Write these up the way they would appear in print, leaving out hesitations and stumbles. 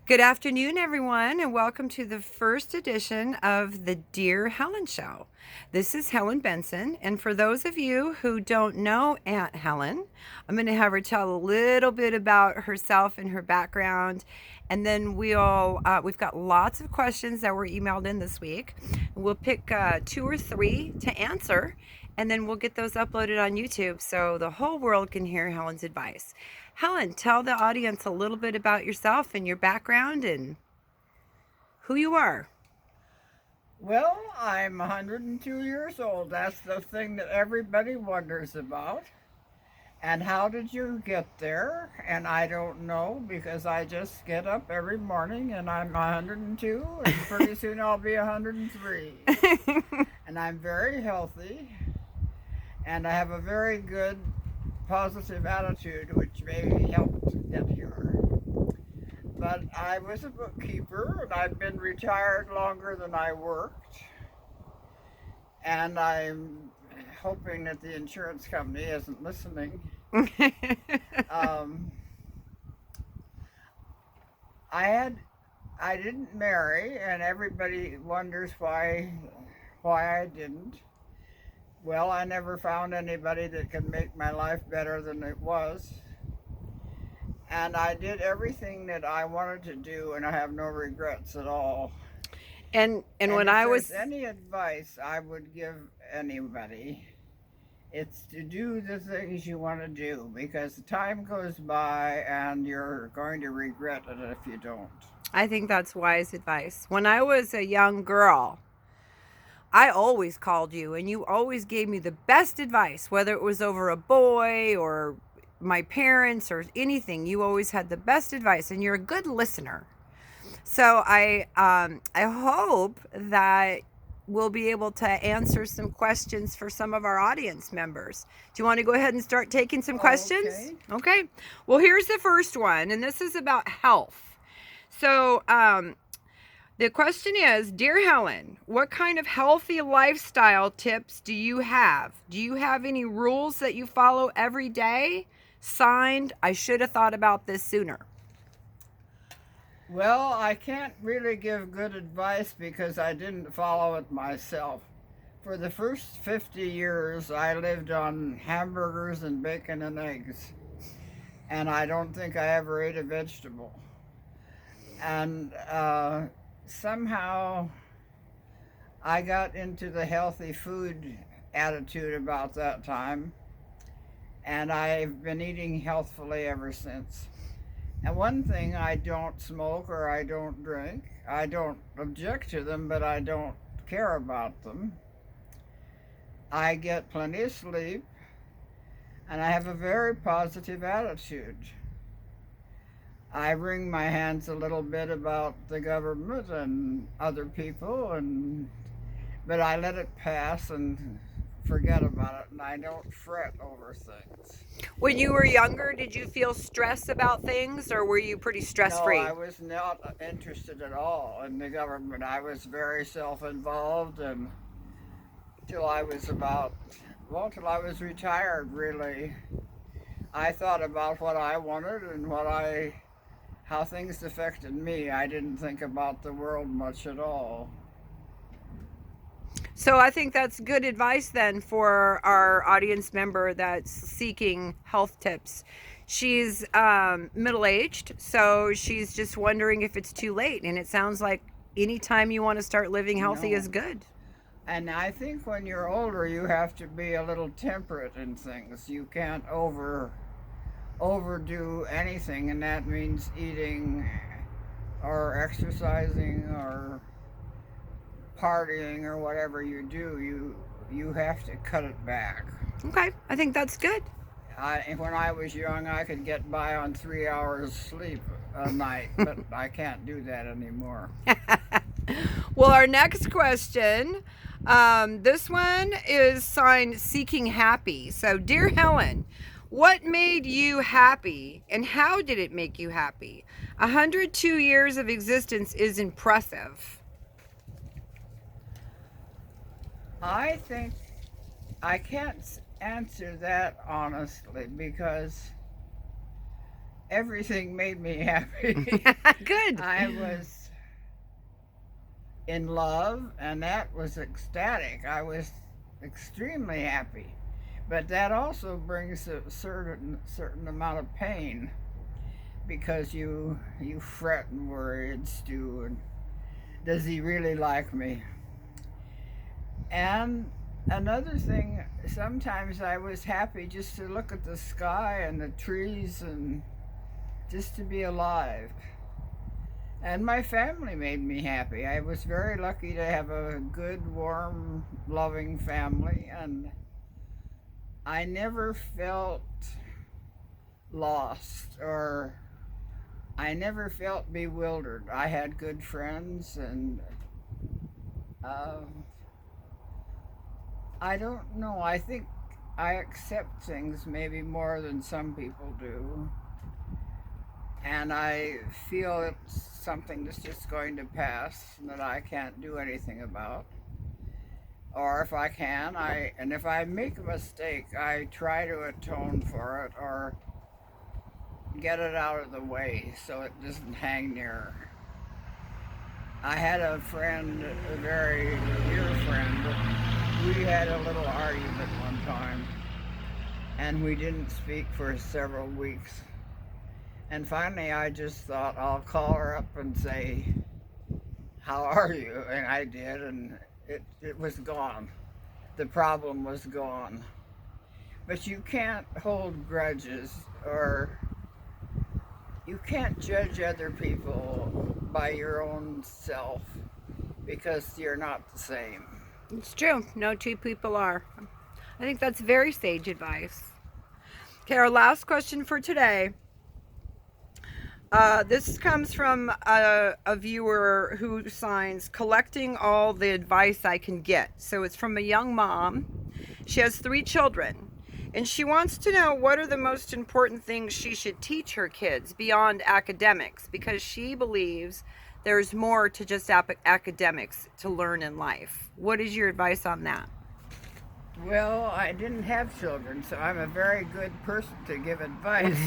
Good afternoon, everyone, and welcome to the first edition of the Dear Helen Show. This is Helen Benson, and for those of you who don't know Aunt Helen, I'm going to have her tell a little bit about herself and her background, and then we've got lots of questions that were emailed in this week. We'll pick two or three to answer, and then we'll get those uploaded on YouTube so the whole world can hear Helen's advice. Helen, tell the audience a little bit about yourself and your background and who you are. Well, I'm 102 years old. That's the thing that everybody wonders about. And how did you get there? And I don't know because I just get up every morning and I'm 102 and pretty soon I'll be 103. And I'm very healthy and I have a very good positive attitude which maybe helped get here. But I was a bookkeeper and I've been retired longer than I worked. And I'm hoping that the insurance company isn't listening. um, I didn't marry, and everybody wonders why I didn't. Well, I never found anybody that could make my life better than it was. And I did everything that I wanted to do, and I have no regrets at all. And And when if I there's was any advice I would give anybody, it's to do the things you want to do because the time goes by and you're going to regret it if you don't. I think that's wise advice. When I was a young girl, I always called you and you always gave me the best advice, whether it was over a boy or my parents or anything. You always had the best advice and you're a good listener. So I hope that we'll be able to answer some questions for some of our audience members. Do you want to go ahead and start taking some questions? Okay. Okay. Well, here's the first one, and this is about health. So the question is, Dear Helen, what kind of healthy lifestyle tips do you have? Do you have any rules that you follow every day? Signed, I should have thought about this sooner. Well, I can't really give good advice because I didn't follow it myself. For the first 50 years, I lived on hamburgers and bacon and eggs, and I don't think I ever ate a vegetable. And somehow I got into the healthy food attitude about that time, and I've been eating healthfully ever since. And one thing, I don't smoke or I don't drink. I don't object to them, but I don't care about them. I get plenty of sleep, and I have a very positive attitude. I wring my hands a little bit about the government and other people, but I let it pass and forget about it, and I don't fret over things. When you were younger, did you feel stress about things or were you pretty stress No, free? I was not interested at all in the government. I was very self-involved, and till I was about, well, till I was retired, really. I thought about what I wanted and how things affected me. I didn't think about the world much at all. So I think that's good advice then for our audience member that's seeking health tips. She's middle aged, so she's just wondering if it's too late. And it sounds like anytime you want to start living healthy is No. good. And I think when you're older, you have to be a little temperate in things. You can't overdo anything, and that means eating or exercising or partying or whatever you do. You have to cut it back. Okay, I think that's good. When I was young, I could get by on 3 hours sleep a night, but I can't do that anymore. Well, our next question, this one is signed Seeking Happy. So, Dear Helen, what made you happy and how did it make you happy? 102 years of existence is impressive. I think I can't answer that honestly because everything made me happy. Good. I was in love, and that was ecstatic. I was extremely happy. But that also brings a certain amount of pain because you fret and worry and stew and does he really like me? And another thing, sometimes I was happy just to look at the sky and the trees and just to be alive. And my family made me happy. I was very lucky to have a good, warm, loving family, and I never felt lost or I never felt bewildered. I had good friends, and um, I don't know. I think I accept things maybe more than some people do. And I feel it's something that's just going to pass that I can't do anything about. Or if I can, and if I make a mistake, I try to atone for it or get it out of the way so it doesn't hang near. I had a friend, a very dear friend. We had a little argument one time, and we didn't speak for several weeks. And finally, I just thought I'll call her up and say, "How are you?" And I did, and it was gone. The problem was gone. But you can't hold grudges, or you can't judge other people by your own self because you're not the same. It's true. No two people are. I think that's very sage advice. Okay, our last question for today. This comes from a viewer who signs collecting all the advice I can get. So it's from a young mom. She has 3 children. And she wants to know what are the most important things she should teach her kids beyond academics, because she believes there's more to just academics to learn in life. What is your advice on that? Well, I didn't have children, so I'm a very good person to give advice.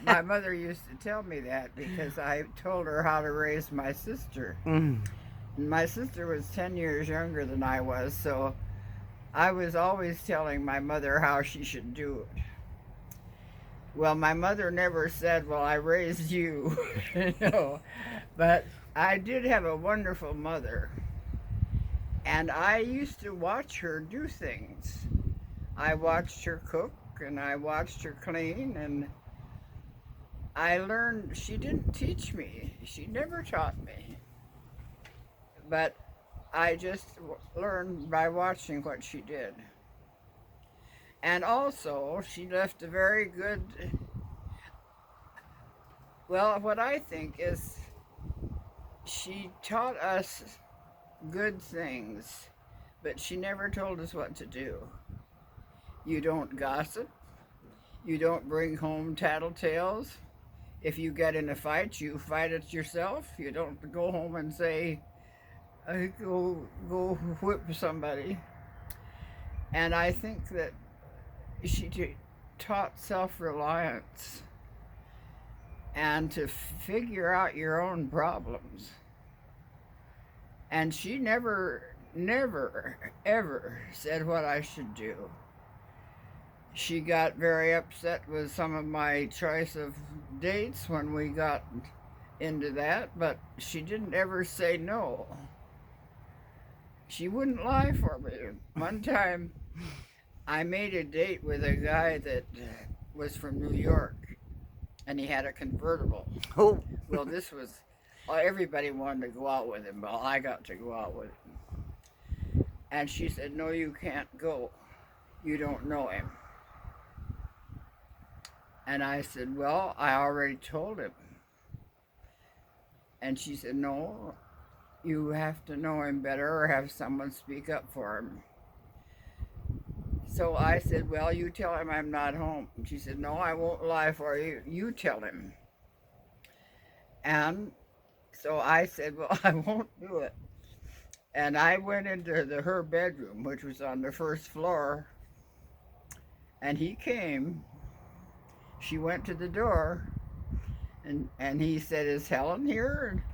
My mother used to tell me that because I told her how to raise my sister. Mm. And my sister was 10 years younger than I was, so I was always telling my mother how she should do it. Well, my mother never said, "Well, I raised you," but I did have a wonderful mother. And I used to watch her do things. I watched her cook and I watched her clean, and I learned. She didn't teach me, she never taught me. But I just learned by watching what she did. And also, she left a very good, well, what I think is she taught us good things, but she never told us what to do. You don't gossip. You don't bring home tattletales. If you get in a fight, you fight it yourself. You don't go home and say, go whip somebody. And I think that she taught self-reliance and to figure out your own problems. And she never, ever said what I should do. She got very upset with some of my choice of dates when we got into that, but she didn't ever say no. She wouldn't lie for me. One time, I made a date with a guy that was from New York, and he had a convertible. Oh. Well, this was, well, everybody wanted to go out with him, but I got to go out with him. And she said, "No, you can't go. You don't know him." And I said, "Well, I already told him." And she said, "No, you have to know him better or have someone speak up for him." So I said, "Well, you tell him I'm not home." And she said, "No, I won't lie for you. You tell him." And so I said, "Well, I won't do it." And I went into her bedroom, which was on the first floor. And he came. She went to the door. And he said, "Is Helen here?"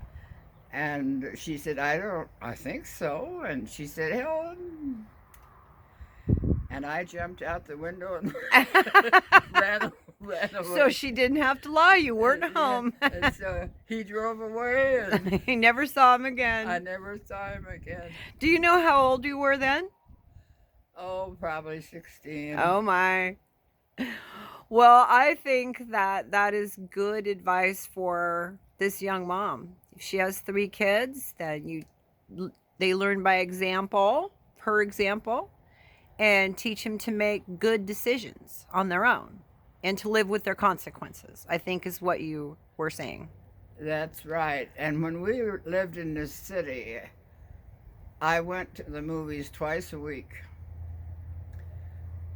And she said, I think so." And she said, "Helen." And I jumped out the window and ran, ran So away. she didn't have to lie. You weren't Yeah. home. And so he drove away, and He never saw him I again. never saw him again. Do you know how old you were then? Oh, probably 16. Oh my. Well, I think that that is good advice for this young mom. If she has 3 kids, then they learn by example, her example, and teach them to make good decisions on their own and to live with their consequences, I think is what you were saying. That's right. And when we lived in this city, I went to the movies twice a week.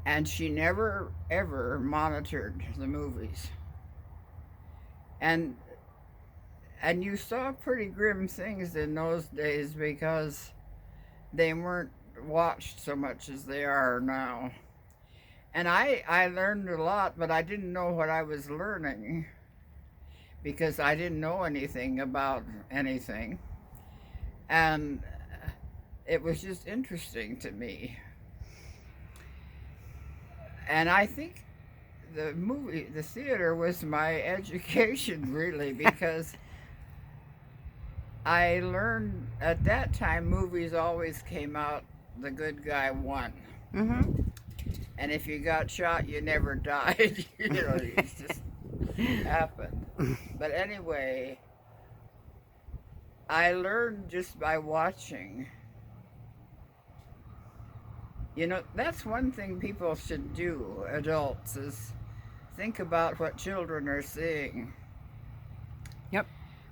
And she never, ever monitored the movies. And and you saw pretty grim things in those days because they weren't watched so much as they are now. And I learned a lot, but I didn't know what I was learning because I didn't know anything about anything. And it was just interesting to me. And I think the theater was my education, really, because I learned at that time movies always came out, the good guy won. Mm-hmm. And if you got shot, you never died. It just happened. But anyway, I learned just by watching. That's one thing people should do, adults, is think about what children are seeing. Yep.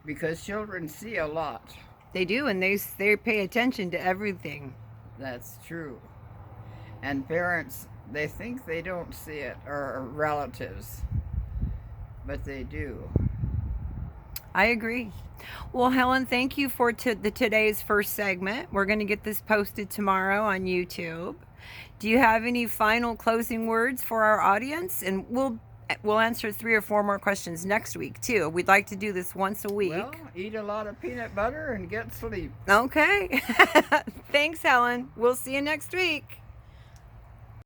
Because children see a lot. They do, and they pay attention to everything. That's true. And parents, they think they don't see it, or relatives, but they do. I agree. Well, Helen, thank you for today's first segment. We're going to get this posted tomorrow on YouTube. Do you have any final closing words for our audience? And we'll answer 3 or 4 more questions next week too. We'd like to do this once a week. Well, eat a lot of peanut butter and get sleep. Okay. Thanks, Helen. We'll see you next week.